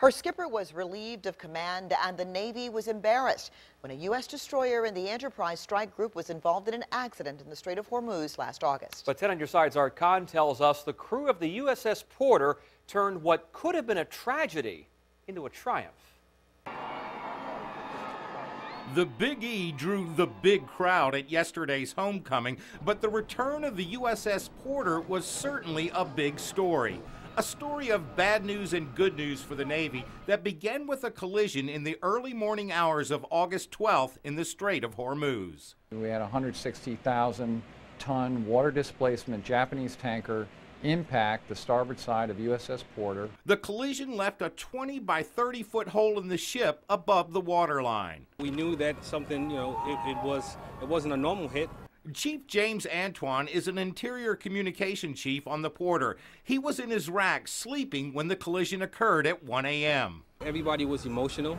Her skipper was relieved of command and the Navy was embarrassed when a U.S. destroyer in the Enterprise strike group was involved in an accident in the Strait of Hormuz last August. But Ted on your side's Art Kahn tells us the crew of the USS Porter turned what could have been a tragedy into a triumph. The Big E drew the big crowd at yesterday's homecoming, but the return of the USS Porter was certainly a big story. A story of bad news and good news for the Navy that began with a collision in the early morning hours of August 12th in the Strait of Hormuz. We had a 160,000-ton water displacement Japanese tanker impact the starboard side of USS Porter. The collision left a 20 by 30 foot hole in the ship above the waterline. We knew that something, it wasn't a normal hit. Chief James Antoine is an interior communication chief on the Porter. He was in his rack sleeping when the collision occurred at 1 a.m. Everybody was emotional.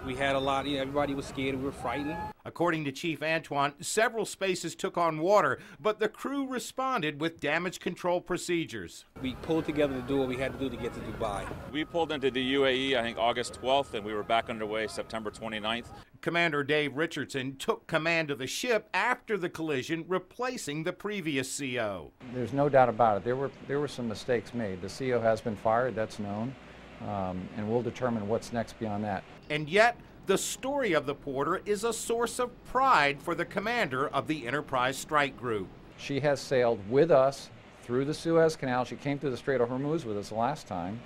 We had a lot, everybody was scared, we were frightened. According to Chief Antoine, several spaces took on water, but the crew responded with damage control procedures. We pulled together to do what we had to do to get to Dubai. We pulled into the UAE, I think, August 12th, and we were back underway September 29th. Commander Dave Richardson took command of the ship after the collision, replacing the previous CO. There's no doubt about it. There were some mistakes made. The CO has been fired, that's known, and we'll determine what's next beyond that. And yet, the story of the Porter is a source of pride for the commander of the Enterprise Strike Group. She has sailed with us through the Suez Canal. She came through the Strait of Hormuz with us the last time,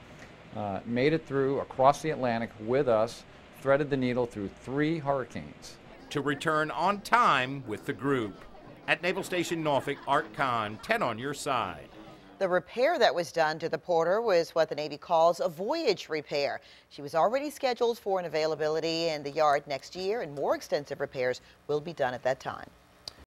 made it through across the Atlantic with us, threaded the needle through 3 hurricanes. To return on time with the group. At Naval Station Norfolk, Art Kahn, 10 on your side. The repair that was done to the Porter was what the Navy calls a voyage repair. She was already scheduled for an availability in the yard next year, and more extensive repairs will be done at that time.